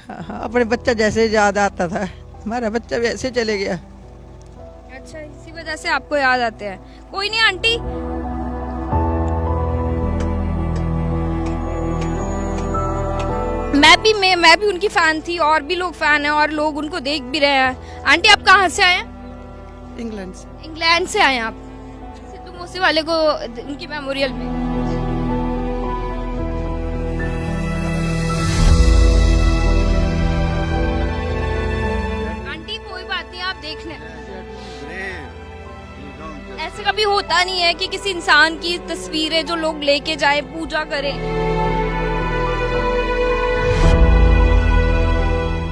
हाँ हाँ, अपने बच्चा जैसे याद आता था, हमारा बच्चा वैसे चले गया। अच्छा, इसी वजह से आपको याद आते हैं। कोई नहीं आंटी, मैं भी उनकी फैन थी, और भी लोग फैन हैं और लोग उनको देख भी रहे हैं। आंटी आप कहाँ से आए हैं? इंग्लैंड से। इंग्लैंड से आए हैं आप? सिद्धू मूसेवाले को उनकी मेमोरियल पे। आंटी कोई बात नहीं, आप देख लें। ऐसे कभी होता नहीं है कि किसी इंसान की तस्वीरें जो लोग लेके जाए, पूजा करें।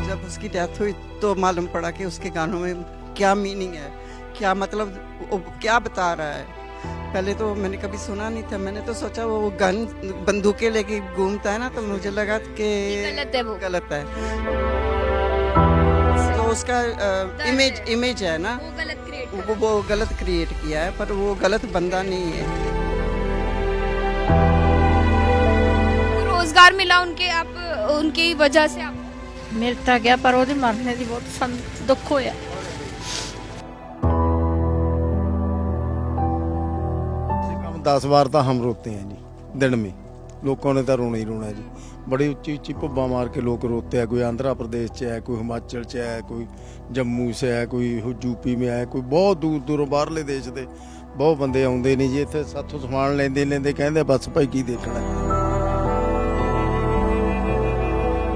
जब उसकी डेथ हुई तो मालूम पड़ा कि उसके गानों में क्या मीनिंग है, क्या मतलब, वो क्या बता रहा है। पहले तो मैंने कभी सुना नहीं था, मैंने तो सोचा वो गन बंदूकें लेके घूमता है ना, तो मुझे लगा कि गलत है, वो गलत है। तो उसका इमेज है ना, वो गलत क्रिएट वो गलत क्रिएट किया है, पर वो गलत बंदा नहीं है। रोजगार मिला उनके, आप उनकी वजह से आप मिलता गया, पर ਉਹਦੇ ਮਰਨੇ ਦੀ ਬਹੁਤ ਸਾਨੂੰ ਦੁੱਖ ਹੋਇਆ। कम 10 बार तो हम रोते हैं जी दिन में, लोगों ने तो रोना ही रोना है जी। बड़ी ऊंची ऊंची भुब्बा मार के लोग रोते हैं। कोई आंध्र प्रदेश से है, कोई हिमाचल से है, कोई जम्मू से है, कोई यूपी में है, कोई बहुत दूर दूरों बाहरले देश के बहुत बंदे आते नहीं जी। इतने साथों समान लेंदे लेंदे कहते बस भाई की देखना।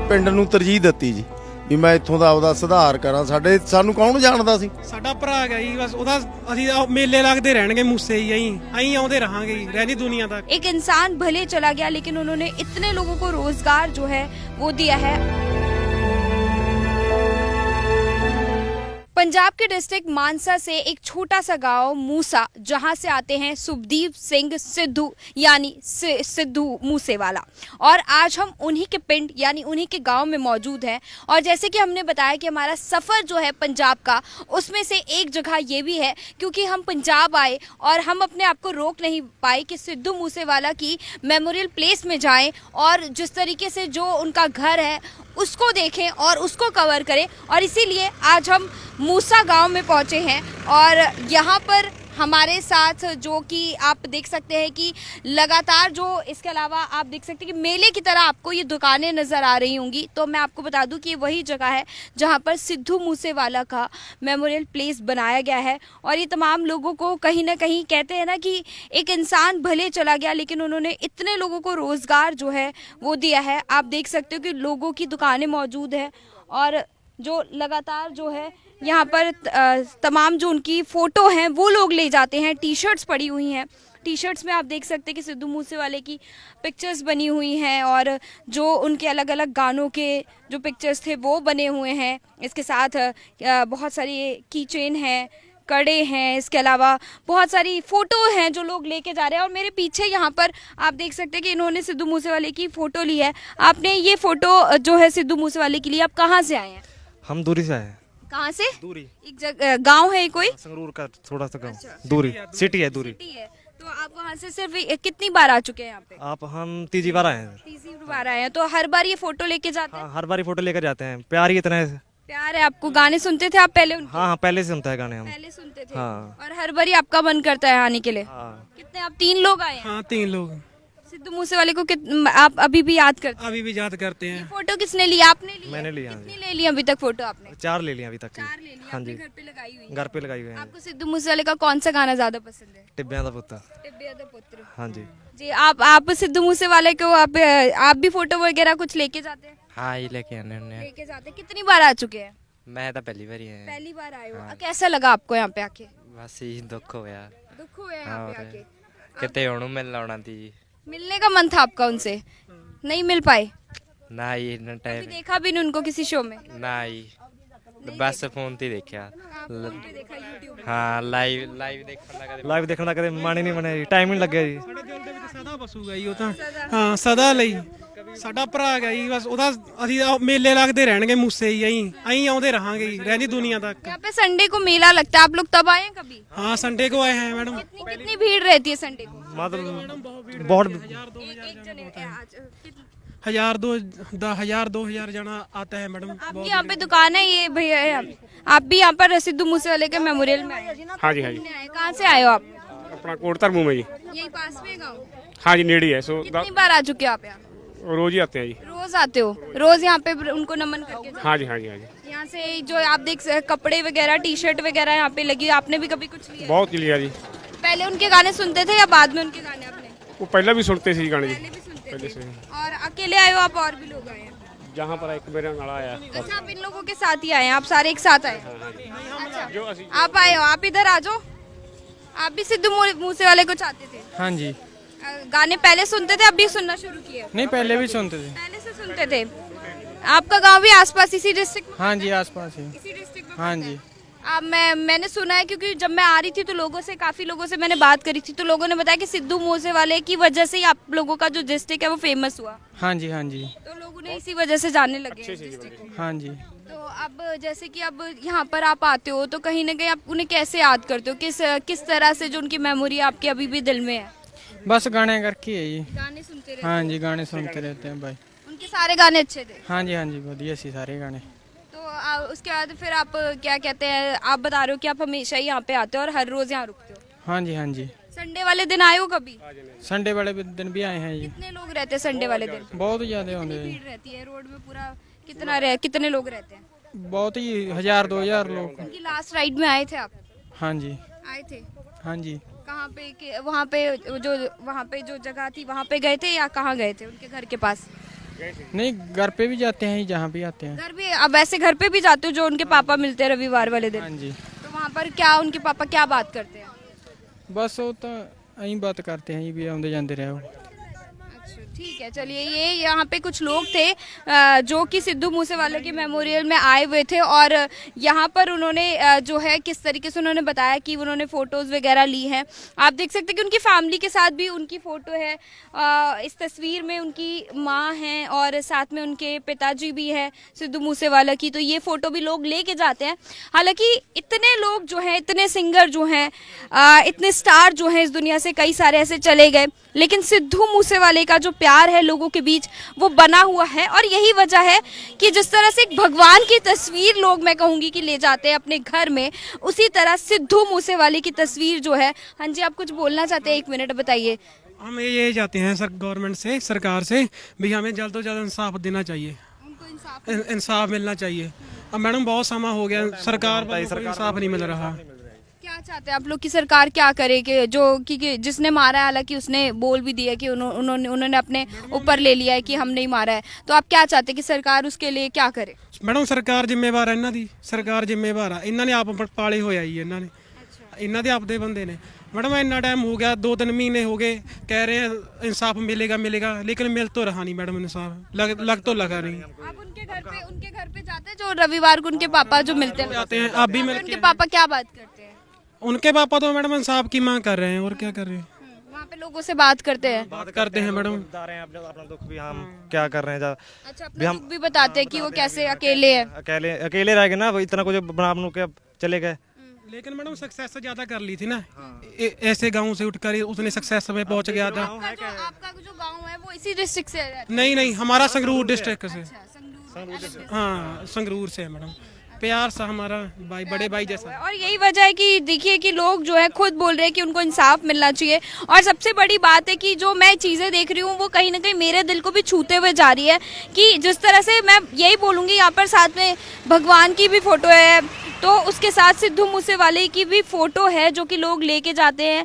पिंड नूं तरजीह ਦਿੱਤੀ ਜੀ ਵੀ ਮੈਂ ਇੱਥੋਂ ਦਾ ਆਪਦਾ ਸੁਧਾਰ ਕਰਾਂ। ਸਾਨੂੰ ਕੌਣ ਜਾਣਦਾ ਸੀ? ਸਾਡਾ ਭਰਾ ਹੈਗਾ ਜੀ, ਬਸ ਉਹਦਾ ਅਸੀਂ ਮੇਲੇ ਲੱਗਦੇ ਰਹਿਣਗੇ ਮੂਸੇ ਹੀ, ਅਸੀਂ ਆਉਂਦੇ ਰਹਾਂਗੇ ਜੀ, ਰਹਿਣੀ ਦੁਨੀਆ तक। एक इंसान भले चला गया, लेकिन उन्होंने इतने लोगों को रोजगार जो है वो दिया है। पंजाब के डिस्ट्रिक्ट मानसा से एक छोटा सा गांव मूसा, जहां से आते हैं सुखदीप सिंह सिद्धू यानी सिद्धू मूसेवाला, और आज हम उन्हीं के पिंड यानी उन्हीं के गांव में मौजूद हैं। और जैसे कि हमने बताया कि हमारा सफ़र जो है पंजाब का, उसमें से एक जगह ये भी है, क्योंकि हम पंजाब आए और हम अपने आप को रोक नहीं पाए कि सिद्धू मूसेवाला की मेमोरियल प्लेस में जाएं और जिस तरीके से जो उनका घर है उसको देखें और उसको कवर करें। और इसीलिए आज हम मूसा गांव में पहुंचे हैं, और यहाँ पर हमारे साथ जो कि आप देख सकते हैं कि लगातार जो, इसके अलावा आप देख सकते हैं कि मेले की तरह आपको ये दुकानें नज़र आ रही होंगी। तो मैं आपको बता दूं कि ये वही जगह है जहाँ पर सिद्धू मूसेवाला का मेमोरियल प्लेस बनाया गया है। और ये तमाम लोगों को कहीं ना कहीं, कहते हैं ना कि एक इंसान भले चला गया, लेकिन उन्होंने इतने लोगों को रोज़गार जो है वो दिया है। आप देख सकते हो कि लोगों की दुकानें मौजूद हैं, और जो लगातार जो है यहाँ पर तमाम जो उनकी फ़ोटो हैं वो लोग ले जाते हैं। टी शर्ट्स पड़ी हुई हैं, टी शर्ट्स में आप देख सकते हैं कि सिद्धू मूसेवाले की पिक्चर्स बनी हुई हैं, और जो उनके अलग अलग गानों के जो पिक्चर्स थे वो बने हुए हैं। इसके साथ बहुत सारी की चेन हैं, कड़े हैं, इसके अलावा बहुत सारी फ़ोटो हैं जो लोग लेके जा रहे हैं। और मेरे पीछे यहाँ पर आप देख सकते हैं कि इन्होंने सिद्धू मूसेवाले की फ़ोटो ली है। आपने ये फ़ोटो जो है सिद्धू मूसेवाले की ली, आप कहाँ से आए हैं? हम दूरी से आए। कहाँ से? दूरी। एक जगह गांव है कोई? संगरूर का थोड़ा सा गांव। दूरी सिटी है, दूरी। सिटी है। तो आप वहाँ से सिर्फ कितनी बार आ चुके हैं यहाँ पे? आप हम तीसरी बार आए हैं। तीसरी बार आए हैं। तो हर बार ये फोटो लेके जाते हैं? हाँ, हर बार फोटो लेकर जाते हैं। प्यार ही इतना है। प्यार है आपको। गाने सुनते थे आप पहले उनके? हाँ, पहले से सुनता है गाने हम। पहले सुनते थे। हाँ। और हर बार आपका मन करता है आने के लिए? हाँ। कितने आप 3 लोग आए हैं? हाँ 3 लोग सिद्धू मूसेवाले को आप अभी भी याद करते हैं? अभी भी याद करते हैं। फोटो किसने लिया? आपने लिया? मैंने लिया। कितनी ले ली अभी तक फोटो आपने? 4 ले लिया अभी तक। 4 ले लिया। हाँ आपने जी, घर पे लगाई हुई है? घर पे लगाई हुई है। आपको सिद्धू मूसेवाले का कौन सा गाना ज्यादा पसंद है? टिब्बियां दा पुत्ता। टिब्बिया दा पुत्र। हाँ जी। जी, आप सिद्धू मूसेवाले को आप भी फोटो वगैरह कुछ लेके जाते हैं? हाँ ही लेके आने उन्हें। लेके जाते हैं। कितनी बार आ चुके हैं? मैं तो पहली बार ही है। पहली बार आए हो। हाँ। कैसा लगा आपको यहाँ पे आके? बस ही दुख होया। दुख हुआ यहाँ पे और आके? कितने ओनू मिल लाउना थी। मिलने का मन था आपका उनसे, नहीं मिल पाए? ना ही कभी टाइम देखा भी नहीं उनको किसी शो में? ना ही बस फोन ते देखा। देखा YouTube। हाँ, लाइव देखने लगा। ਲਾਈਵ ਦੇਖਣ ਦਾ ਕਦੇ ਮਨ ਹੀ ਨਹੀਂ ਬਣਿਆ ਜੀ, ਟਾਈਮ ਹੀ ਨਹੀਂ ਲੱਗਿਆ ਜੀ। ਸਾਡੇ ਦਿਲ ਦੇ ਵਿੱਚ ਸਦਾ ਵਸੂਗਾ ਜੀ ਉਹ ਤਾਂ। ਹਾਂ ਸਦਾ ਲਈ ਸਾਡਾ ਭਰਾ ਹੈਗਾ ਜੀ, ਬਸ ਉਹਦਾ ਅਸੀਂ ਮੇਲੇ ਲੱਗਦੇ ਰਹਿਣਗੇ ਮੂਸੇ ਹੀ, ਅਸੀਂ ਆਉਂਦੇ ਰਹਾਂਗੇ ਜੀ, ਰਹਿਣੀ दुनिया तक। यहाँ पे संडे को मेला लगता है, आप लोग तब आए हैं कभी? हाँ संडे को आए हैं मैडम। कितनी भीड़ रहती है संडे को? मतलब बहुत एक जने आज 1000 2000 जाना आता है मैडम। आपकी यहाँ पे दुकान है ये भैया, आप भी यहाँ पर सिद्धू मूसेवाले के मेमोरियल में आए? हाँ जी, हाँ जी। घूमने आए। कहाँ से आए हो आप? अपना कोट धर्मू में जी। यही पास में गाँव? हाँ जी, नेड़ी है। सो कितनी बार आ चुके हो आप यहाँ? रोज ही आते हैं जी। रोज आते हो? रोज यहाँ पे उनको नमन करके जाते हाँ जी, हाँ जी, हाँ जी। हो? यहाँ से जो आप देख कपड़े वगैरह टी शर्ट वगैरह यहाँ पे लगी, आपने भी कभी कुछ लिया? बहुत लिया जी। पहले उनके गाने सुनते थे या बाद में उनके गाने आपने? वो पहले भी सुनते थे गाने जी। पहले भी सुनते पहले थे। से। और अकेले आए हो आप, और भी लोग आए हैं? जहाँ पर एक मेरा नाला आया। अच्छा, आप इन लोगों के साथ ही आए हैं? आप सारे एक साथ आए हैं? जो अच्छा, आप आए हो, आप इधर आ जाओ। आप भी सिद्धू मूसेवाले को चाहते थे? हाँ जी। गाने पहले सुनते थे, अब भी सुनना शुरू किए? नहीं, पहले भी सुनते थे। पहले से सुनते थे। आपका गांव भी आसपास इसी डिस्ट्रिक्ट में? हाँ जी, आसपास ही। इसी डिस्ट्रिक्ट में हाँ पड़ता जी। है? अब मैंने सुना है, क्योंकि जब मैं आ रही थी तो लोगों से, काफी लोगों से मैंने बात करी थी, तो लोगों ने बताया कि सिद्धू मूसेवाले की वजह से ही आप लोगों का जो डिस्ट्रिक्ट है वो फेमस हुआ। हाँ जी, हाँ जी। तो लोगों ने इसी वजह से जानने लगे हैं डिस्ट्रिक्ट को। हाँ जी। तो अब जैसे कि अब यहाँ पर आप आते हो तो कहीं ना कहीं आप उन्हें कैसे याद करते हो, किस तरह से जो उनकी मेमोरी आपके अभी भी दिल में है? बस गाने करके है जी। गाने सुनते रहते हाँ जी, गाने सुनते रहते हैं भाई। उनके सारे गाने अच्छे थे? हाँ जी, हाँ जी, बढ़िया सी सारे गाने। तो उसके बाद फिर आप क्या कहते हैं, आप बता रहे हो कि आप हमेशा ही यहाँ पे आते हो और हर रोज यहाँ रुकते हो? हाँ जी, हाँ जी। संडे वाले दिन आए हो कभी? संडे वाले दिन भी आए हैं जी। कितने लोग रहते हैं संडे वाले दिन? बहुत ज्यादा होते हैं। भीड़ रहती है रोड में पूरा? कितने लोग रहते हैं? बहुत ही 1000 2000 लोग। उनकी लास्ट राइड में आए थे आप? हाँ जी, आए थे? हाँ जी। कहाँ पे वहाँ पे जो जगह थी वहाँ पे गए थे या कहाँ गए थे? उनके घर के पास? नहीं, घर पे भी जाते हैं, जहाँ भी आते हैं। घर भी? अब वैसे घर पे भी जाते हो जो उनके पापा मिलते हैं रविवार वाले दिन? हाँ जी। तो वहाँ पर क्या उनके पापा क्या बात करते हैं? बस वो तो यही बात करते हैं, ये भी आते जाते रहे हो। अच्छा, ठीक है, चलिए। ये यहाँ पे कुछ लोग थे जो कि सिद्धू मूसेवाले के मेमोरियल में आए हुए थे, और यहाँ पर उन्होंने जो है किस तरीके से उन्होंने बताया कि उन्होंने फ़ोटोज़ वगैरह ली हैं। आप देख सकते हैं कि उनकी फैमिली के साथ भी उनकी फ़ोटो है। इस तस्वीर में उनकी माँ हैं और साथ में उनके पिताजी भी हैं सिद्धू मूसेवाला की। तो ये फ़ोटो भी लोग लेके जाते हैं। हालांकि इतने लोग जो हैं, इतने सिंगर जो हैं, इतने स्टार जो हैं इस दुनिया से, कई सारे ऐसे चले गए, लेकिन सिद्धू मूसेवाले का जो प्यार है लोगों के बीच वो बना हुआ है। और यही वजह है कि जिस तरह से एक भगवान की तस्वीर लोग, मैं कहूँगी कि ले जाते हैं अपने घर में, उसी तरह सिद्धू मूसेवाले की तस्वीर जो है। हाँ जी, आप कुछ बोलना चाहते हैं? 1 मिनट बताइए। हम ये चाहते हैं सर, गवर्नमेंट से, सरकार से भी हमें जल्द से जल्द इंसाफ देना चाहिए, उनको इंसाफ मिलना चाहिए। अब मैडम बहुत समय हो गया, सरकार को इंसाफ नहीं मिल रहा। क्या चाहते हैं आप लोग की सरकार क्या करे कि जो कि जिसने मारा है, हालांकि उसने बोल भी दिया कि उन्होंने अपने ऊपर ले लिया है कि हम नहीं मारा है, तो आप क्या चाहते हैं कि सरकार उसके लिए क्या करे? मैडम सरकार ਜ਼ਿੰਮੇਵਾਰ ਹੈ ਇਹਨਾਂ ਦੀ, ਸਰਕਾਰ ਜ਼ਿੰਮੇਵਾਰ ਆ। ਇਹਨਾਂ ਨੇ ਆਪ ਪਾਲੇ ਹੋਇਆ ਜੀ, ਇਹਨਾਂ ਦੇ ਆਪਦੇ ਬੰਦੇ ਨੇ। मैडम इतना टाइम हो गया, 2-3 महीने हो गए, कह रहे हैं इंसाफ मिलेगा, लेकिन मिल तो रहा नहीं मैडम इंसाफ, लग तो लगा नहीं। आप उनके घर पे जाते हैं जो रविवार को उनके पापा जो मिलते हैं? जाते हैं, आप भी मिल उनके पापा क्या बात करते हैं? उनके पापा तो मैडम इंसाफ की मांग कर रहे हैं, और क्या कर रहे हैं, वहाँ पे लोगों से बात करते हैं? बात करते हैं मैडम। बता रहे हैं अपना दुख भी, हम क्या कर रहे हैं। अच्छा, अपना दुख भी बताते हैं कि वो कैसे अकेले है? अकेले रह गए ना, इतना कुछ बना के चले गए। लेकिन मैडम सक्सेस ज्यादा कर ली थी ना, ऐसे गांव से उठकर उसने सक्सेस में पहुंच गया था। आपका जो गांव है वो इसी डिस्ट्रिक्ट से है? नहीं, हमारा संगरूर डिस्ट्रिक्ट से। संगरूर। हाँ, संगरूर से है मैडम। प्यार सा हमारा भाई, बड़े भाई जैसा। और यही वजह है कि देखिए कि लोग जो है खुद बोल रहे हैं कि उनको इंसाफ मिलना चाहिए। और सबसे बड़ी बात है कि जो मैं चीज़ें देख रही हूँ वो कहीं ना कहीं मेरे दिल को भी छूते हुए जा रही है, कि जिस तरह से मैं यही बोलूँगी, यहाँ पर साथ में भगवान की भी फ़ोटो है, तो उसके साथ सिद्धू मूसेवाले की भी फ़ोटो है जो कि लोग लेके जाते हैं,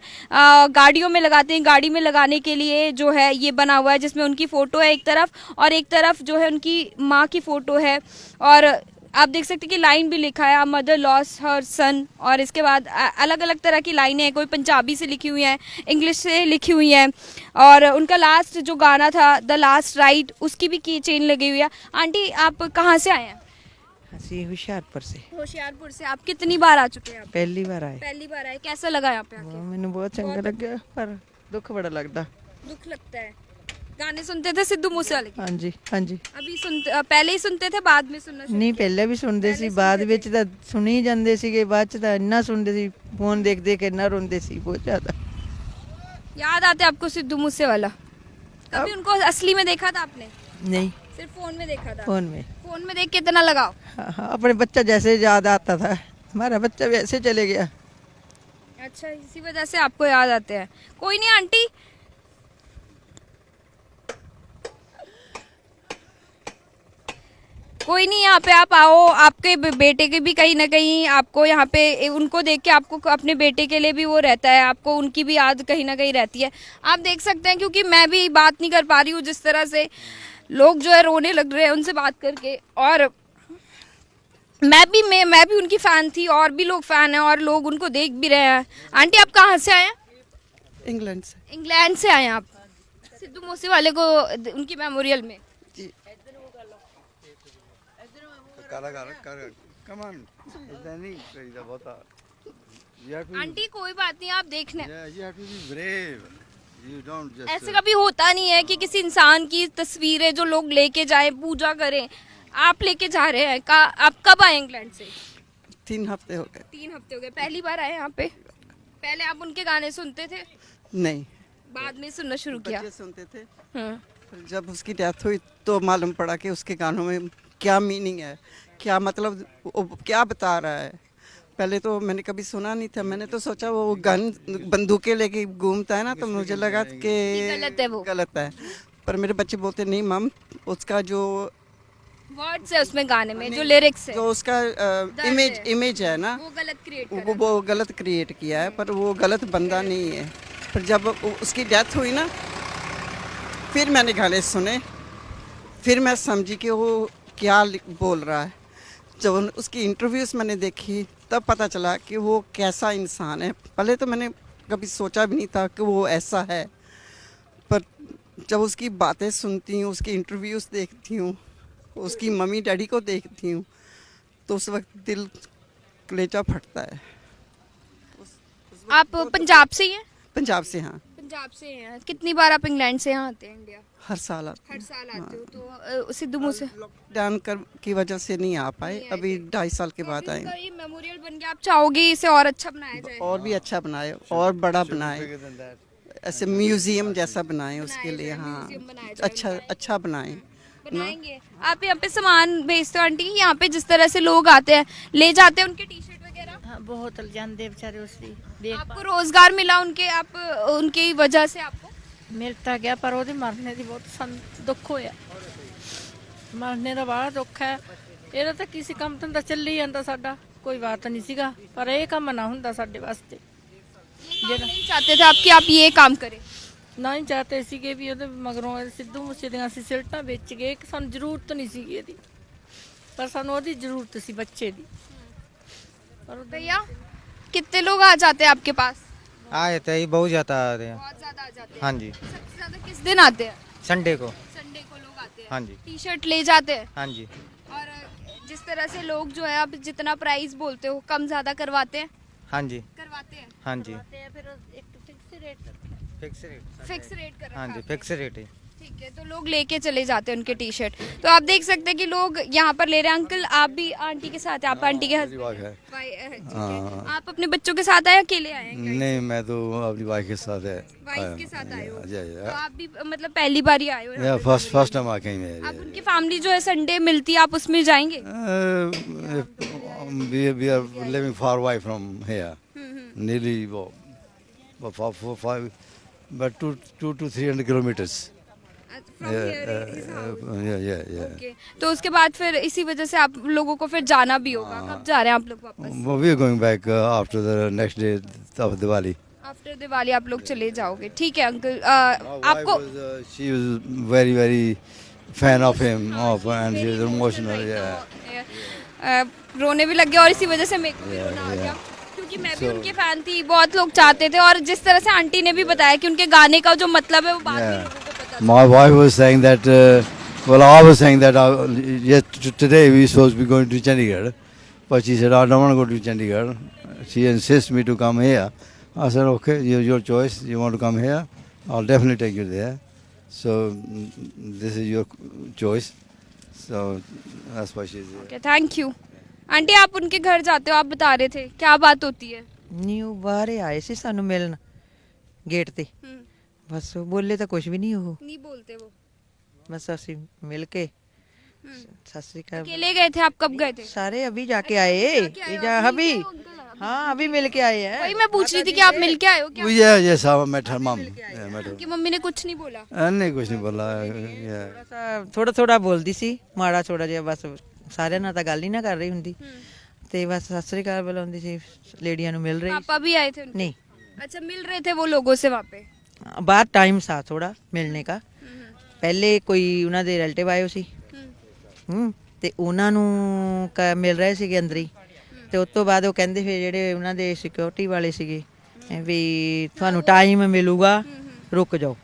गाड़ियों में लगाते हैं। गाड़ी में लगाने के लिए जो है ये बना हुआ है, जिसमें उनकी फ़ोटो है एक तरफ, और एक तरफ जो है उनकी माँ की फ़ोटो है। और आप देख सकते हैं कि लाइन भी लिखा है, मदर लॉस हर सन। और इसके बाद अलग अलग तरह की लाइनें हैं, कोई पंजाबी से लिखी हुई हैं, इंग्लिश से लिखी हुई हैं। और उनका लास्ट जो गाना था द लास्ट राइड, उसकी भी की चेन लगी हुई है। आंटी, आप कहाँ से आए हैं? ਅਸੀਂ ਹੁਸ਼ਿਆਰਪੁਰ से। होशियारपुर से। आप कितनी बार आ चुके हैं? आप पहली बार आए। पहली बार आए। कैसा लगा यहाँ पे आके? ਮੈਨੂੰ ਬਹੁਤ ਚੰਗਾ ਲੱਗਿਆ, ਪਰ ਦੁੱਖ ਬੜਾ ਲੱਗਦਾ। दुख लगता है। गाने सुनते थे सिद्धू मूसेवाले के? ਹਾਂਜੀ ਹਾਂਜੀ। अभी सुनते, पहले ही सुनते थे, बाद में सुनना शुरू? ਨਹੀਂ ਪਹਿਲਾਂ ਵੀ ਸੁਣਦੇ ਸੀ, ਬਾਅਦ ਵਿੱਚ ਤਾਂ ਸੁਣੀ ਜਾਂਦੇ ਸੀਗੇ, ਬਾਅਦ ਚ ਤਾਂ ਇੰਨਾ ਸੁਣਦੇ ਸੀ, ਫੋਨ ਦੇਖ ਦੇਖ ਕੇ ਇੰਨਾ ਰੋਂਦੇ ਸੀ, ਬਹੁਤ ਜ਼ਿਆਦਾ। याद आते आपको सिद्धू मूसेवाला? कभी उनको असली में देखा था आपने? नहीं, सिर्फ फोन में देखा था। फोन में। फोन में देख के इतना लगाव। हाँ हाँ, अपने बच्चा जैसे याद आता था, हमारा बच्चा वैसे चले गया। अच्छा, इसी वजह से आपको याद आते हैं। कोई नहीं आंटी, कोई नहीं, यहाँ पे आप आओ। आपके बेटे के भी कहीं ना कहीं आपको यहाँ पे उनको देख के आपको अपने बेटे के लिए भी वो रहता है, आपको उनकी भी याद कहीं ना कहीं रहती है। आप देख सकते हैं, क्योंकि मैं भी बात नहीं कर पा रही हूँ, जिस तरह से लोग जो है रोने लग रहे हैं उनसे बात करके। और मैं भी उनकी फ़ैन थी, और भी लोग फ़ैन हैं, और लोग उनको देख भी रहे हैं। आंटी, आप कहाँ से आए हैं? इंग्लैंड से। इंग्लैंड से आए हैं आप, सिद्धू मूसे वाले को उनकी मेमोरियल में। जी। आंटी कोई बात नहीं, आप देखना। ऐसे कभी होता नहीं है कि किसी इंसान की तस्वीरें जो लोग लेके जाएं, पूजा करें। आप लेके जा रहे हैं। आप कब आए इंग्लैंड से? 3 हफ्ते हो गए। 3 हफ्ते हो गए। पहली बार आए यहाँ पे? पहले आप उनके गाने सुनते थे? नहीं, बाद में सुनना शुरू किया? बच्चे सुनते थे। हम्म। फिर जब उसकी डेथ हुई तो मालूम पड़ा कि उसके गानों में क्या मीनिंग है, क्या मतलब, वो क्या बता रहा है। पहले तो मैंने कभी सुना नहीं था। मैंने तो सोचा वो गन बंदूकें लेके घूमता है ना, तो मुझे लगा कि गलत है वो। गलत है। पर मेरे बच्चे बोलते नहीं मम, उसका जो वर्ड्स है उसमें, गाने में जो लिरिक्स है, जो उसका इमेज है ना, वो गलत क्रिएट वो गलत क्रिएट किया है। पर वो गलत बंदा नहीं है। पर जब उसकी डेथ हुई ना, फिर मैंने गाने सुने, फिर मैं समझी कि वो क्या बोल रहा है। जब उसकी इंटरव्यूज़ मैंने देखी तब पता चला कि वो कैसा इंसान है। पहले तो मैंने कभी सोचा भी नहीं था कि वो ऐसा है, पर जब उसकी बातें सुनती हूँ, उसकी इंटरव्यूज़ देखती हूँ, उसकी मम्मी डैडी को देखती हूँ, तो उस वक्त दिल कलेजा फटता है। आप पंजाब से ही हैं? पंजाब से। हाँ, पंजाब से हैं। कितनी बार आप इंग्लैंड से यहाँ आते हैं इंडिया? हर साल आते हर साल आते हो। तो सिद्धू मूसे लॉकडाउन की वजह से नहीं आ पाए। अभी 2.5 साल के बाद आए। ये मेमोरियल बन गया, आप चाहोगे इसे और अच्छा बनाया जाए? और भी अच्छा बनाए, और बड़ा बनाए, ऐसे म्यूजियम जैसा बनाए उसके लिए। हाँ, म्यूजियम बनाया जाए, अच्छा बनाए। बनाएंगे। आप यहाँ पे सामान भेजते हो आंटी? यहाँ पे जिस तरह से लोग आते हैं, ले जाते हैं उनके टी शर्ट वगैरह? हाँ, बहुत जाते बेचारे उसकी आपको रोजगार मिला उनके, आप उनकी वजह से आपको? ਮਿਲਤਾ ਗਿਆ ਪਰ ਉਹਦੇ ਮਰਨੇ ਦੀ ਬਹੁਤ ਸਾਨੂੰ ਦੁੱਖ ਹੋਇਆ। ਮਰਨੇ ਦਾ ਬੜਾ ਦੁੱਖ ਹੈ। ਇਹਦਾ ਤਾਂ ਕਿਸੇ ਕੰਮ ਧੰਦਾ ਚੱਲੀ ਜਾਂਦਾ ਸਾਡਾ, ਕੋਈ ਬਾਤ ਨਹੀਂ ਸੀਗਾ, ਪਰ ਇਹ ਕੰਮ ਨਾ ਹੁੰਦਾ ਸਾਡੇ ਵਾਸਤੇ। ਜਿਹੜਾ नहीं चाहते थे आपकी आप ये काम करें? ਨਾ ਹੀ ਚਾਹਤੇ ਸੀਗੇ ਵੀ ਉਹਦੇ ਮਗਰੋਂ ਸਿੱਧੂ ਮੂਸੇ ਦੀਆਂ ਅਸੀਂ ਸਿਲਟਾਂ ਵੇਚ ਗਏ ਕਿ ਸਾਨੂੰ ਜ਼ਰੂਰਤ ਨਹੀਂ ਸੀਗੀ ਇਹਦੀ, ਪਰ ਸਾਨੂੰ ਉਹਦੀ ਜ਼ਰੂਰਤ ਸੀ ਬੱਚੇ ਦੀ। ਪਰ भैया, कितने लोग आ जाते हैं आपके पास? आए थे ही बहुत ज़्यादा आ रहे हैं। बहुत ज्यादा आ जाते हैं। हाँ जी, सबसे ज्यादा किस दिन आते हैं? संडे को। संडे को लोग आते हैं। हाँ जी, टी शर्ट ले जाते हैं। हाँ जी, और जिस तरह से लोग जो है, आप जितना प्राइस बोलते हो, कम ज्यादा करवाते हैं? हाँ जी, करवाते हैं। हाँ जी, ਫਿਰ ਇੱਕ fix rate fix rate. Fix rate कर हाँ रखा जी, है। फिक्स रेट है। ठीक है, तो लोग लेके चले जाते हैं उनके टी शर्ट। तो आप देख सकते हैं कि लोग यहाँ पर ले रहे हैं। अंकल, आप भी आंटी के साथ हैं? आप आंटी के हस्बैंड हैं? आप अपने बच्चों के साथ आए, अकेले आए हैं? नहीं, मैं तो अपनी वाइफ के साथ है। वाइफ के साथ आए हो? Yeah. तो आप भी मतलब पहली बार ही आए हो यहाँ पे? फर्स्ट टाइम आ गई मैं। आप उनकी फैमिली जो है संडे मिलती है, आप उसमें जाएंगे? We are living far away from here. Nearly but 200 to 300 kilometers. Yeah. Okay. तो उसके बाद फिर इसी वजह से आप लोगों को फिर जाना भी होगा। कब जा रहे हैं आप लोग वापस? We are going back after the next day of Diwali. After Diwali आप लोग चले जाओगे। ठीक है अंकल, आपको She was very fan of him, and she was emotional. Yeah. रोने भी लग गया, और इसी वजह से मेरे को भी रोना आ गया, क्योंकि मैं भी उनकी फैन थी। बहुत लोग चाहते थे, और जिस तरह से आंटी ने भी बताया कि उनके गाने का जो मतलब है वो बाद में लोगों को पता चला। My wife was saying that, I was saying that today we supposed to be going to Chandigarh, but she said, I don't want to go to Chandigarh. She insists me to come here. I said, okay, your choice. You want to come here? I'll definitely take you there. So this is your choice. So that's why she's here. Okay, thank you. Aunty, आप उनके घर जाते हो, आप बता रहे थे, क्या बात होती है? ਨਹੀਂ, ਉਹ ਬਾਹਰ ਹੀ ਆਏ ਸੀ ਸਾਨੂੰ ਮਿਲਣ ਗੇਟ ਤੇ। ਬਸ ਉਹ ਬੋਲੇ ਤਾਂ ਕੁਝ ਵੀ ਨਹੀਂ ਉਹ। नहीं बोलते वो? बस ਅਸੀਂ मिल के सत श्री अकाल अकेले गए थे, आप कब गए थे? सारे अभी जाके आए अभी हाँ अभी मिल के आए हैं वही मैं पूछ रही थी कि आप मिल के आए हो क्या? ये सब मैटर माम कि मम्मी ने कुछ नहीं बोला? नहीं कुछ नहीं बोला ਥੋੜਾ ਥੋੜਾ ਬੋਲਦੀ ਸੀ ਮਾੜਾ ਛੋੜਾ ਜਿਹਾ ਬਸ ਸਾਰਿਆਂ ਨਾਲ ਤਾਂ ਗੱਲ ਹੀ ਨਾ ਕਰ ਰਹੀ ਹੁੰਦੀ ਤੇ ਬਸ ਸਤਿ ਸ੍ਰੀ ਅਕਾਲ ਬੁਲਾਉਂਦੀ ਸੀ ਲੇਡੀਆਂ ਨੂੰ ਮਿਲ ਰਹੀ पापा भी आए थे उनके? नहीं अच्छा, मिल रहे थे वो लोगों से वहाँ पे? बाद टाइम था थोड़ा मिलने का ਪਹਿਲੇ ਕੋਈ ਉਹਨਾਂ ਦੇ ਰਿਲੇਟਿਵ ਆਏ ਸੀ ਤੇ ਉਹਨਾਂ ਨੂੰ ਮਿਲ ਰਹੇ ਸੀਗੇ ਅੰਦਰ ਹੀ ਤੇ ਉਸ ਤੋਂ ਬਾਅਦ ਉਹ ਕਹਿੰਦੇ ਫਿਰ ਜਿਹੜੇ ਉਹਨਾਂ ਦੇ ਸਿਕਿਉਰਿਟੀ ਵਾਲੇ ਸੀਗੇ ਵੀ ਤੁਹਾਨੂੰ ਟਾਈਮ ਮਿਲੂਗਾ ਰੁਕ ਜਾਓ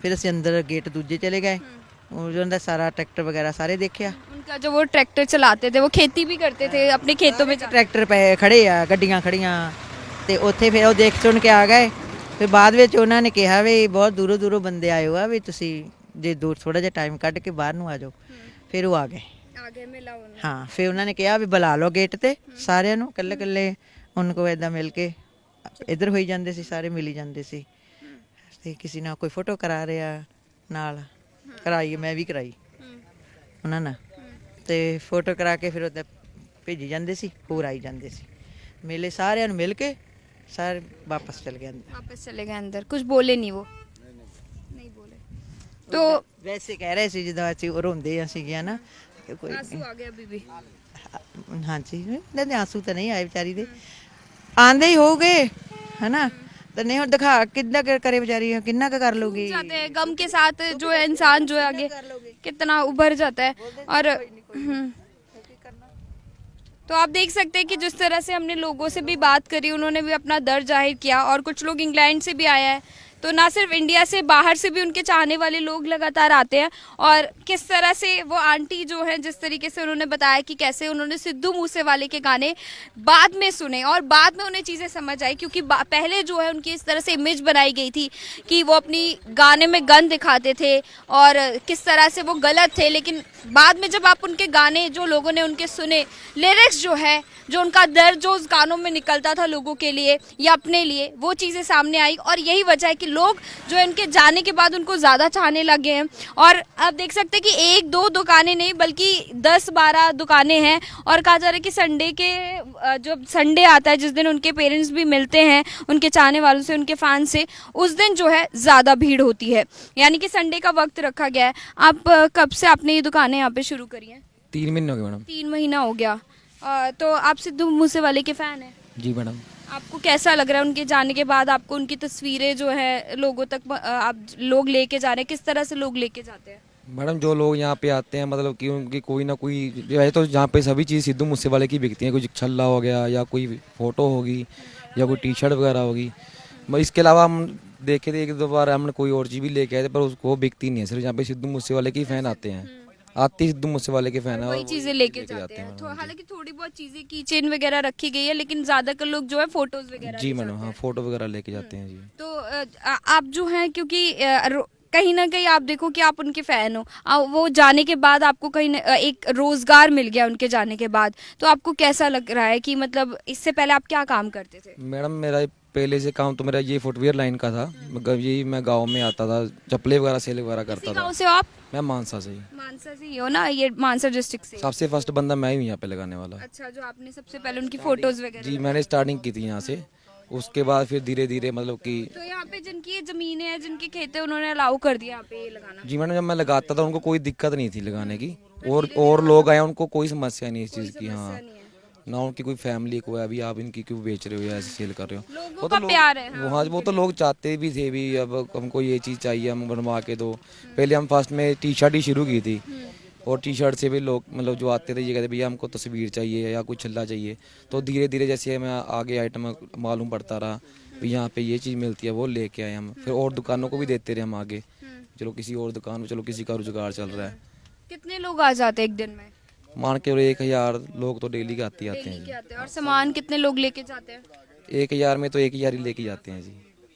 ਫਿਰ ਅਸੀਂ ਅੰਦਰ ਗੇਟ ਦੂਜੇ ਚਲੇ ਗਏ ਉਹਨਾਂ ਦਾ ਸਾਰਾ ਟਰੈਕਟਰ ਵਗੈਰਾ ਸਾਰੇ ਦੇਖਿਆ उनका जो वो ट्रैक्टर चलाते थे, वो खेती भी करते थे अपने खेतों में ਟਰੈਕਟਰ ਪਏ ਖੜੇ ਆ ਗੱਡੀਆਂ ਖੜੀਆਂ ਤੇ ਉੱਥੇ ਫਿਰ ਉਹ ਦੇਖ ਸੁਣ ਕੇ ਆ ਗਏ ਫਿਰ ਬਾਅਦ ਵਿੱਚ ਉਹਨਾਂ ਨੇ ਕਿਹਾ ਵੀ ਬਹੁਤ ਦੂਰੋਂ ਦੂਰੋਂ ਬੰਦੇ ਆਏ ਹੋ ਆ ਵੀ ਤੁਸੀਂ ਜੇ ਦੂਰ ਥੋੜਾ ਜਿਹਾ ਟਾਈਮ ਕੱਢ ਕੇ ਬਾਹਰ ਨੂੰ ਆ ਜਾਓ ਫਿਰ ਉਹ ਆ ਗਏ आगे मिला उन्होंने। ਹਾਂ ਫਿਰ ਉਹਨਾਂ ਨੇ ਕਿਹਾ ਵੀ ਬੁਲਾ ਲਓ ਗੇਟ ਤੇ ਸਾਰਿਆਂ ਨੂੰ ਇਕੱਲੇ ਇਕੱਲੇ ਉਹਨਾਂ ਕੋਲ ਏਦਾਂ ਮਿਲ ਕੇ ਇੱਧਰ ਹੋਈ ਜਾਂਦੇ ਸੀ ਸਾਰੇ ਮਿਲੀ ਜਾਂਦੇ ਸੀ ਤੇ ਕਿਸੇ ਨਾਲ ਕੋਈ ਫੋਟੋ ਕਰਾ ਰਿਹਾ ਨਾਲ ਕਰਾਈ ਮੈਂ ਵੀ ਕਰਾਈ ਉਹਨਾਂ ਨਾਲ ਤੇ ਫੋਟੋ ਕਰਾ ਕੇ ਫਿਰ ਉਹਦਾ ਭੇਜੀ ਜਾਂਦੇ ਸੀ ਹੋਰ ਆਈ ਜਾਂਦੇ ਸੀ ਮੇਲੇ ਸਾਰਿਆਂ ਨੂੰ ਮਿਲ ਕੇ ਸਾਰੇ ਵਾਪਸ ਚਲ ਗਏ ਅੰਦਰ वापस चले गए अंदर, कुछ बोले नहीं वो? नहीं बोले तो ਵੈਸੇ ਕਹਿ ਰਹੇ ਸੀ ਜਦੋਂ ਅਸੀਂ ਰੋਂਦੇ ਆ ਸੀਗੇ ਨਾ ਕਿ ਕੋਈ आंसू आ गए अभी भी? ਹਾਂਜੀ ਇਹਨਾਂ ਦੇ ਆਂਸੂ ਤਾਂ ਨਹੀਂ ਆਏ ਵਿਚਾਰੀ ਦੇ ਆਂਦੇ ਹੀ ਹੋਗੇ ਹਨਾ ਤਾਂ ਨਹੀਂ ਹੁਣ ਦਿਖਾ ਕਿੰਨਾ ਕੁ ਕਰੇ ਵਿਚਾਰੀ ਕਿੰਨਾ ਕੁ ਕਰ ਲੂਗੀ जाते हैं गम के साथ जो है इंसान जो है आगे कितना उभर जाता है। और तो आप देख सकते हैं कि जिस तरह से हमने लोगों से भी बात करी, उन्होंने भी अपना दर्द जाहिर किया। और कुछ लोग इंग्लैंड से भी आए हैं, तो ना सिर्फ इंडिया से, बाहर से भी उनके चाहने वाले लोग लगातार आते हैं। और किस तरह से वो आंटी जो है, जिस तरीके से उन्होंने बताया कि कैसे उन्होंने सिद्धू मूसेवाले के गाने बाद में सुने और बाद में उन्हें चीज़ें समझ आई, क्योंकि पहले जो है उनकी इस तरह से इमेज बनाई गई थी कि वो अपनी गाने में गन दिखाते थे और किस तरह से वो गलत थे। लेकिन बाद में जब आप उनके गाने जो लोगों ने उनके सुने, लिरिक्स जो है, जो उनका दर्द जो उस गानों में निकलता था लोगों के लिए या अपने लिए, वो चीज़ें सामने आई। और यही वजह है कि लोग जो है इनके जाने के बाद उनको ज़्यादा चाहने लगे हैं। और आप देख सकते हैं कि एक दो दुकानें नहीं बल्कि 10-12 दुकानें हैं। और कहा जा रहा है कि संडे के जब संडे आता है, जिस दिन उनके पेरेंट्स भी मिलते हैं उनके चाहने वालों से, उनके फैन से, उस दिन जो है ज़्यादा भीड़ होती है। यानी कि संडे का वक्त रखा गया है। आप कब से आपने ये दुकानें यहाँ पे शुरू करी हैं? 3 महीने हो गए मैडम। 3 महीना हो गया। तो आप सिद्धू मूसेवाले के फ़ैन हैं? जी मैडम। आपको कैसा लग रहा है उनके जाने के बाद? आपको उनकी तस्वीरें जो है लोगों तक आप लोग लेके जा रहे हैं, किस तरह से लोग लेके जाते हैं? मैडम जो लोग यहाँ पे आते हैं मतलब कि उनकी कोई ना कोई वैसे तो यहाँ पे सभी चीज़ सिद्धू मूसेवाले की बिकती हैं। कुछ छल्ला हो गया या कोई फ़ोटो होगी या कोई टी शर्ट वगैरह होगी। इसके अलावा हम देखे थे 1-2 बार हमने कोई और चीज़ भी लेके आए थे, पर उसको बिकती नहीं है। सिर्फ यहाँ पे सिद्धू मूसेवाले के फ़ैन आते हैं, आती सिद्धू मूसेवाले के फ़ैन है, वही चीजें लेके जाते हैं। तो हालांकि थोड़ी बहुत चीजें की चेन वगैरह रखी गई है, लेकिन ज्यादातर लोग जो है फोटोज वगैरह जी ले मैडम। जाते हाँ हैं। फ़ोटो वगैरह लेके जाते हैं जी। तो आप जो हैं, क्योंकि कहीं ना कहीं आप देखो कि आप उनके फैन हो, वो जाने के बाद आपको कहीं एक रोजगार मिल गया उनके जाने के बाद, तो आपको कैसा लग रहा है कि मतलब इससे पहले आप क्या काम करते थे? मैडम मेरा पहले से काम तो मेरा ये फुटवेयर लाइन का था। यही मैं गांव में आता था, चप्पलें वगैरह सेल वगैरह करता किसी था। गाँव से हो आप? मैं मानसा से ही। मानसा से ही हो ना? ये मानसा डिस्ट्रिक्ट से? सबसे फर्स्ट बंदा मैं ही हूँ यहाँ पे लगाने वाला। अच्छा, जो आपने सबसे पहले उनकी फोटोज वगैरह? जी मैंने स्टार्टिंग की थी यहाँ से, उसके बाद फिर धीरे धीरे मतलब कि तो यहाँ पे जिनकी जमीनें हैं, जिनके खेत है, उन्होंने अलाउ कर दिया यहाँ पे ये लगाना? जी मैडम जब मैं लगाता था उनको कोई दिक्कत नहीं थी लगाने की, और लोग आए उनको कोई समस्या नहीं इस चीज़ की। हाँ ना उनकी कोई फैमिली को है अभी आप इनकी क्यों बेच रहे हो या ऐसे सेल कर रहे हो। लोगों का प्यार है। हाँ, हाँ वो तो लोग चाहते भी थे भी, अब हमको ये चीज़ चाहिए हम बनवा के दो। पहले हम फर्स्ट में टी शर्ट ही शुरू की थी, और टी शर्ट से भी लोग मतलब जो आते थे ये कहते भैया हमको तस्वीर चाहिए या कुछ छल्ला चाहिए। तो धीरे धीरे जैसे हमें आगे आइटम मालूम पड़ता रहा, यहाँ पे ये चीज़ मिलती है वो लेके आए हम, फिर और दुकानों को भी देते रहे हम आगे। चलो किसी और दुकान में, चलो किसी का रोजगार चल रहा है। कितने लोग आ जाते हैं एक दिन में? मान के 1000 लोग तो डेली के आते डेली हैं के आते हैं। और सामान कितने लोग लेके जाते हैं? 1000 में तो 1000 ही लेके जाते हैं जी।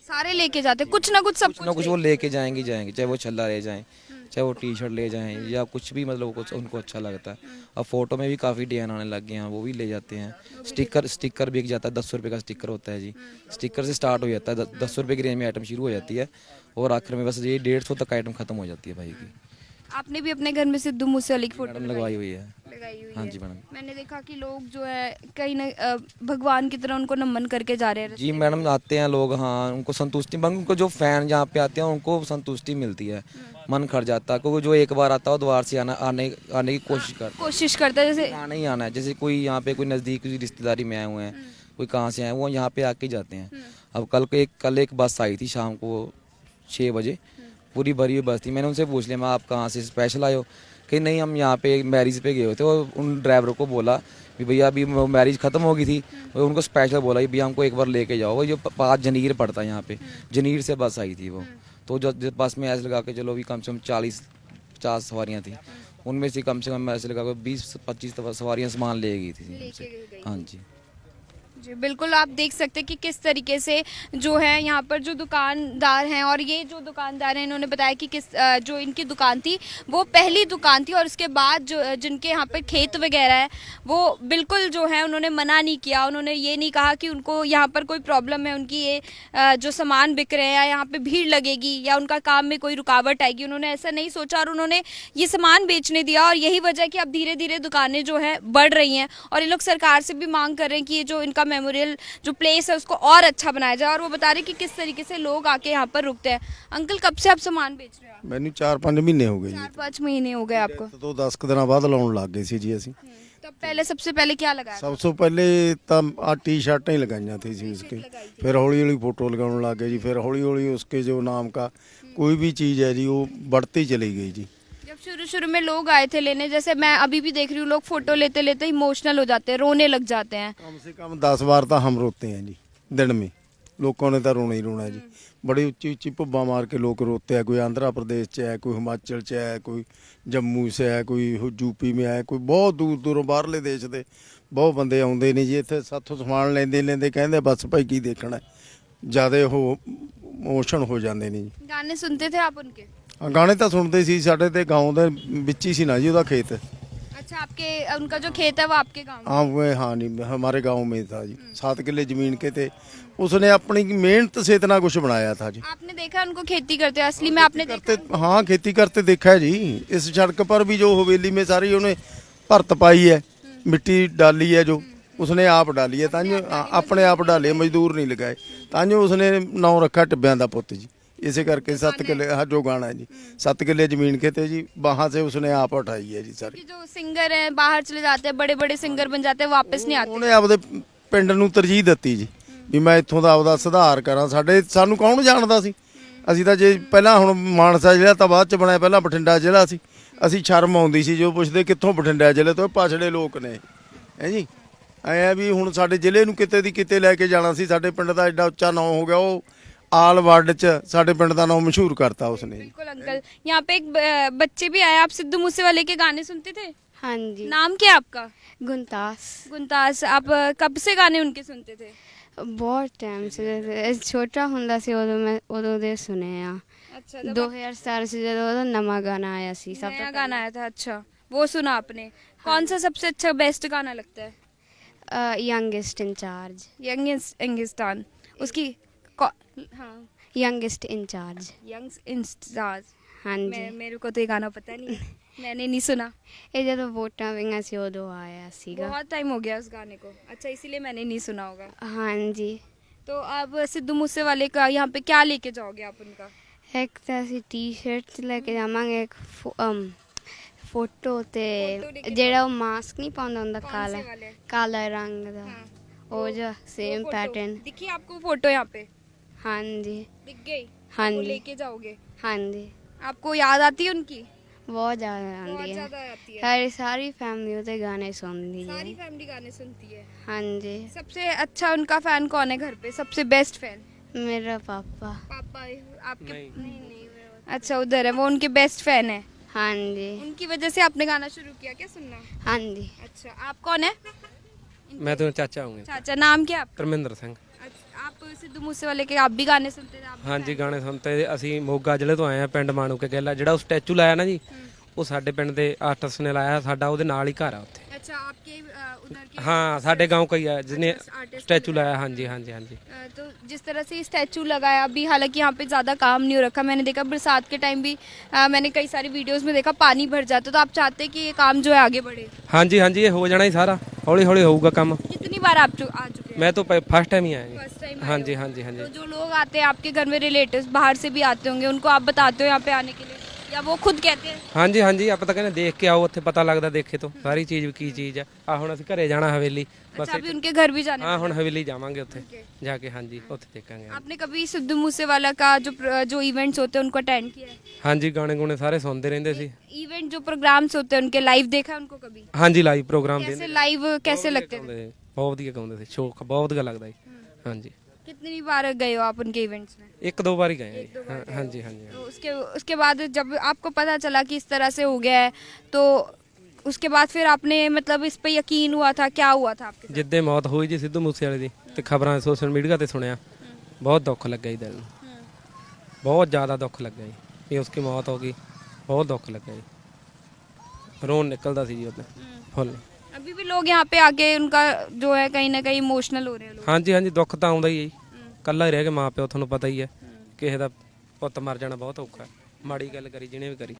सारे लेके जाते हैं, कुछ ना कुछ, सब कुछ ना कुछ वो लेके जाएंगे, चाहे वो छल्ला ले जाएं, चाहे वो टी शर्ट ले जाएं या कुछ भी, मतलब कुछ उनको अच्छा लगता है। अब फोटो में भी काफ़ी डिजाइन आने लग गए हैं, वो भी ले जाते हैं। स्टिकर बिक जाता है, 10 रुपये का स्टिकर होता है जी। स्टिकर से स्टार्ट हो जाता है, 10 रुपये की रेंज में आइटम शुरू हो जाती है, और आखिर में बस ये 150 तक आइटम खत्म हो जाती है भाई की। आपने भी अपने घर में सिद्धू मूसेवाले की फोटो मैडम लगवाई हुई है। लगाई हुई हाँ है। जी मैडम। मैंने देखा कि लोग जो है कहीं ना भगवान की तरह उनको नमन करके जा रहे हैं जी मैडम आते हैं लोग, हाँ उनको संतुष्टि, उनको जो फैन यहाँ पे आते हैं उनको संतुष्टि मिलती है, मन खड़ जाता है, क्योंकि जो एक बार आता है वो दोबारा से आने की कोशिश करता है जैसे आना ही आना है। जैसे कोई यहाँ पे कोई नज़दीक किसी रिश्तेदारी में आए हुए हैं, कोई कहाँ से आए वो यहाँ पे आके जाते हैं। अब कल एक बस आई थी शाम को 6 बजे, पूरी भरी हुई बस थी। मैंने उनसे पूछ लिया मैं आप कहाँ से स्पेशल आए हो, कि नहीं हम यहाँ पे मैरिज पे गए हुए थे। और उन ड्राइवरों को बोला कि भैया अभी मैरिज ख़त्म हो गई थी, और उनको स्पेशल बोला कि भैया हमको एक बार लेके जाओ। वो जो 5 जनीर पड़ता है यहाँ पे, जनीर से बस आई थी वो। तो जो बस में ऐसे लगा के चलो भी कम से कम 40-50 सवारियाँ थी, उनमें से कम ऐसे लगा के 20-25 सवारियाँ सामान ले गई थी उनसे। हाँ जी जी बिल्कुल, आप देख सकते हैं कि किस तरीके से जो है यहाँ पर जो दुकानदार हैं, और ये जो दुकानदार हैं इन्होंने बताया कि जो इनकी दुकान थी वो पहली दुकान थी, और उसके बाद जो जिनके यहाँ पर खेत वगैरह है वो बिल्कुल जो है उन्होंने मना नहीं किया। उन्होंने ये नहीं कहा कि उनको यहाँ पर कोई प्रॉब्लम है, उनकी ये जो सामान बिक रहे हैं या यहाँ पे भीड़ लगेगी या उनका काम में कोई रुकावट आएगी, उन्होंने ऐसा नहीं सोचा और उन्होंने ये सामान बेचने दिया। और यही वजह है कि अब धीरे धीरे दुकानें जो है बढ़ रही हैं, और ये लोग सरकार से भी मांग कर रहे हैं कि ये जो इनका मेमोरियल जो प्लेस है उसको और अच्छा बनाया जाए। और वो बता रहे कि किस तरीके से लोग आके यहाँ पर रुकते हैं। अंकल कब से आप सामान बेच रहे हो? ਮੈਨੂੰ 4-5 ਮਹੀਨੇ ਹੋ ਗਏ ਜੀ। 4-5 महीने हो गए आपको। ਤੋਂ 10 ਦਿਨਾਂ ਬਾਅਦ ਲਾਉਣ ਲੱਗ ਗਏ ਸੀ ਜੀ ਅਸੀਂ। तब पहले सबसे पहले क्या लगाया? ਸਭ ਤੋਂ ਪਹਿਲੇ ਤਾਂ ਆ टी-शर्टें ही लगाई थी जी उसके, फिर हौली हौली फोटो लगाने लग गए जी, फिर हौली हौली उसके जो नाम का कोई भी चीज़ है जी वो बढ़ती चली गई जी। जब शुरू में लोग आए थे लेने, जैसे मैं अभी भी देख रही हूँ, लोग फोटो लेते लेते इमोशनल हो जाते हैं, रोने लग जाते हैं। कम से कम 10 बार तो हम रोते हैं जी दिन में, लोगों ने तो रोना ही रोना है जी। बड़ी ऊंची ऊंची भुब्बा मार के लोग रोते हैं, कोई आंध्र प्रदेश से है, कोई हिमाचल से है, कोई जम्मू से है, कोई यूपी में है, कोई बहुत दूर दूरों बाहरले देश के बहुत बंदे आते ने जी। इतने साथों समान लेंदे लेंदे कहते बस भाई की देखना, ज़्यादा हो इमोशन हो जाते ने जी। गाने सुनते थे आप उनके? हाँ गाने तो सुनते सी, साढ़े तो गाँव के बिच ही सी ना जी ਉਹਦਾ खेत। अच्छा, आपके उनका जो खेत है वो आपके गांव में? हाँ वो हाँ नहीं हमारे गांव में था जी। 7 किले जमीन के थे, उसने अपनी मेहनत से इतना कुछ बनाया था जी। आपने देखा उनको खेती करते हैं? असली में आपने करते देखा? हाँ खेती करते देखा है जी। इस सड़क पर भी जो हवेली में सारी उन्हें भरत पाई है, मिट्टी डाली है जो उसने आप डाली है, तांजो अपने आप डाले, मजदूर नहीं लगाए, तांजो उसने नाम रखा टिब्बियां दा पुੱਤ जी। इसे करके 7 किले हाँ जो गाना है जी, 7 किले जमीन के थे जी, वहाँ से उसने आप उठाई है जी सारी। कि जो सिंगर हैं बाहर चले जाते हैं, बड़े बड़े सिंगर बन जाते हैं, वापस नहीं आते। ਉਹਨੇ ਆਪਦੇ ਪਿੰਡ ਨੂੰ ਤਰਜੀਹ ਦਿੱਤੀ ਜੀ ਵੀ ਮੈਂ ਇੱਥੋਂ ਦਾ ਆਪਦਾ ਸੁਧਾਰ ਕਰਾਂ। ਸਾਨੂੰ ਕੌਣ ਜਾਣਦਾ ਸੀ? ਅਸੀਂ ਤਾਂ ਜੇ ਪਹਿਲਾਂ ਹੁਣ ਮਾਨਸਾ ਜ਼ਿਲ੍ਹਾ ਤਾਂ ਬਾਅਦ ਚ ਬਣਿਆ, ਪਹਿਲਾਂ ਬਠਿੰਡਾ ਜ਼ਿਲ੍ਹਾ ਸੀ। ਅਸੀਂ ਸ਼ਰਮ ਆਉਂਦੀ ਸੀ ਜੋ ਪੁੱਛਦੇ ਕਿੱਥੋਂ, ਬਠਿੰਡਾ ਜ਼ਿਲ੍ਹੇ ਤੋਂ, ਪਛੜੇ ਲੋਕ ਨੇ ਹੈ ਜੀ। ਐਂ ਵੀ ਹੁਣ ਸਾਡੇ ਜ਼ਿਲ੍ਹੇ ਨੂੰ ਕਿਤੇ ਦੀ ਕਿਤੇ ਲੈ ਕੇ ਜਾਣਾ ਸੀ। ਸਾਡੇ ਪਿੰਡ ਦਾ ਐਡਾ ਉੱਚਾ ਨਾਂ ਹੋ ਗਿਆ, ਉਹ आल वर्ल्ड च साडे पिंड दा नाम मशहूर करता उसने। बिल्कुल अंकल, यहाँ पे एक बच्चे भी आए। आप सिद्धू मूसेवाले के गाने सुनते थे? हाँ जी। नाम क्या है आपका? गुनतास। गुनतास, आप कब से गाने उनके सुनते थे? बहुत टाइम से, छोटा हुंदा से उदों दे सुने आ। अच्छा, 2017 से ਜਦੋਂ ਨਵਾਂ ਗਾਣਾ ਆਇਆ ਸੀ, ਸਭ नया गाना आया था। अच्छा, वो सुना आपने? कौन सा सबसे अच्छा बेस्ट गाना लगता है? Youngest in charge. यंगिस्तान उसकी हाँ, यंगेस्ट इंचार्ज। यंग इंस्टार्स। हाँ जी। मेरे को तो ये गाना पता नहीं, मैंने नहीं सुना। ਇਹ ਜਦੋਂ ਵੋਟਾਂ ਪਈਆਂ ਸੀ ਉਦੋਂ ਆਇਆ ਸੀਗਾ। बहुत टाइम हो गया उस गाने को। अच्छा, इसीलिए मैंने नहीं सुना होगा। हाँ जी। तो आप सिद्धू मूसेवाले का यहाँ पे क्या लेके जाओगे आप उनका? ਇੱਕ ਤਾਂ ਅਸੀਂ ਟੀ-ਸ਼ਰਟ ਲੈ ਕੇ ਜਾਵਾਂਗੇ, ਇੱਕ ਫੋਟੋ ਤੇ ਜਿਹੜਾ ਉਹ ਮਾਸਕ ਨਹੀਂ ਪਾਉਂਦਾ ਹੁੰਦਾ, ਕਾਲਾ वाले? ਕਾਲਾ ਰੰਗ ਦਾ, ਉਹ ਜੋ ਸੇਮ फोटो। पैटर्न। दिखी आपको फोटो यहाँ पे? हाँ जी। दिख गई? हाँ वो जी। लेके जाओगे? हाँ जी। आपको याद आती है उनकी? बहुत ज़्यादा बहुत आती है। ज्यादा आती है। सारी फैमिली उसे गाने सुनती है। सारी फैमिली गाने सुनती है। हाँ जी। सबसे अच्छा उनका फैन कौन है घर पे? सबसे बेस्ट फैन? मेरा पापा। पापा आपके? नहीं। अच्छा, उधर है वो, उनके बेस्ट फैन है। हाँ जी। उनकी वजह से आपने गाना शुरू किया क्या सुनना? हाँ जी। अच्छा, आप कौन है? मैं तो चाचा हूँ चाचा, नाम क्या आपका? ਧਰਮਿੰਦਰ ਸਿੰਘ। अच्छा, आप सिद्धू मूसेवाले के आप भी गाने सुनते थे? आप भी ਹਾਂਜੀ ਗਾਣੇ ਸੁਣਤੇ ਅਸੀਂ ਮੋਗਾ ਜ਼ਿਲ੍ਹੇ ਤੋਂ ਆਏ ਆ, ਪਿੰਡ ਮਾਣੂਕੇ ਕਹਿਲਾ। ਜਿਹੜਾ ਉਹ ਸਟੈਚੂ ਲਾਇਆ ਨਾ ਜੀ, ਉਹ ਸਾਡੇ ਪਿੰਡ ਦੇ ਆਰਟਿਸਟ ਨੇ ਲਾਇਆ, ਸਾਡਾ ਉਹਦੇ ਨਾਲ ਹੀ ਘਰ ਆ ਉੱਥੇ। अच्छा आपके उधर के हाँ साढ़े गांव का ही है जिसने आर्टिस्ट स्टैचू लाया। हाँ जी हाँ जी हाँ जी। तो जिस तरह से स्टैचू लगाया अभी, हालांकि यहाँ पे ज़्यादा काम नहीं हो रखा, मैंने देखा बरसात के टाइम भी मैंने कई सारी वीडियोस में देखा पानी भर जाता, तो आप चाहते हैं कि ये काम जो है आगे बढ़े? हाँ जी हाँ जी, ये हो जाना ही सारा, हौली हौली होगा काम। कितनी बार आप आ चुके हैं? मैं तो फर्स्ट टाइम ही आया जी। फर्स्ट टाइम हाँ जी हाँ जी हाँ तो जी। जो लोग आते हैं आपके घर में, रिलेटिव्स बाहर से भी आते होंगे, उनको आप बताते हो यहाँ पे आने के लिए या वो खुद कहते हैं? हाँ जी आप ਤਾਂ ਕਹਿੰਦੇ ਦੇਖ ਕੇ ਆਓ, ਉੱਥੇ ਪਤਾ ਲੱਗਦਾ ਦੇਖੇ ਤੋਂ ਸਾਰੀ ਚੀਜ਼ ਕੀ ਚੀਜ਼ ਆ। ਆ ਹੁਣ ਅਸੀਂ ਘਰੇ ਜਾਣਾ ਹਵੇਲੀ ਬਸ। अच्छा अभी उनके घर भी जाना है? ਹਾਂ ਹੁਣ ਹਵੇਲੀ ਜਾਵਾਂਗੇ ਉੱਥੇ ਜਾ ਕੇ। ਹਾਂਜੀ ਉੱਥੇ ਦੇਖਾਂਗੇ। आपने कभी सिद्धू मूसेवाला का जो इवेंट्स होते हैं उनको अटेंड किया है? ਹਾਂਜੀ ਗਾਣੇ ਗੁਣੇ ਸਾਰੇ ਸੁਣਦੇ ਰਹਿੰਦੇ ਸੀ। इवेंट जो प्रोग्राम्स होते हैं उनके लाइव देखा है उनको कभी? ਹਾਂਜੀ ਲਾਈਵ ਪ੍ਰੋਗਰਾਮ कैसे ਦੇਂਦੇ लाइव कैसे लगते थे? ਬਹੁਤ ਵਧੀਆ ਗਾਉਂਦੇ ਸੀ, ਸ਼ੌਕ ਬਹੁਤ ਵਧੀਆ ਲੱਗਦਾ ਜੀ। ਹਾਂਜੀ कितनी बार गए हो आप उनके इवेंट्स में? ਇੱਕ ਦੋ ਵਾਰ ਹੀ ਗਏ ਆ ਜੀ। हाँ जी हाँ जी। तो उसके बाद जब आपको पता चला कि इस तरह से हो गया है, तो उसके बाद फिर आपने मतलब इस पे यकीन हुआ था, क्या हुआ था आपके साथ? ਜਿੱਦੇ ਮੌਤ ਹੋਈ ਜੀ ਸਿੱਧੂ ਮੂਸੇ ਵਾਲੇ ਦੀ ਤੇ ਖਬਰਾਂ ਸੋਸ਼ਲ ਮੀਡੀਆ ਤੇ ਸੁਣਿਆ, ਬਹੁਤ ਦੁੱਖ ਲੱਗਾ ਜੀ ਦਿਲ ਨੂੰ, ਬਹੁਤ ਜ਼ਿਆਦਾ ਦੁੱਖ ਲੱਗਾ ਜੀ ਕਿ ਉਸकी मौत हो गई। बहुत दुख लगा जी, रोन निकलता सी जी उसने फुल। अभी भी लोग यहाँ पे आके उनका जो है कहीं ना कहीं इमोशनल हो रहे हैं लोग। हाँ जी दुख तो आउंदा ही है जी, ਕੱਲਾ ਹੀ ਰਹਿ ਕੇ ਮਾਂ ਪਿਓ ਤੁਹਾਨੂੰ ਪਤਾ ਹੀ ਹੈ, ਕਿਸੇ ਦਾ ਪੁੱਤ ਮਰ ਜਾਣਾ ਬਹੁਤ ਔਖਾ, ਮਾੜੀ ਗੱਲ ਕਰੀ ਜਿਹਨੇ ਵੀ ਕਰੀ।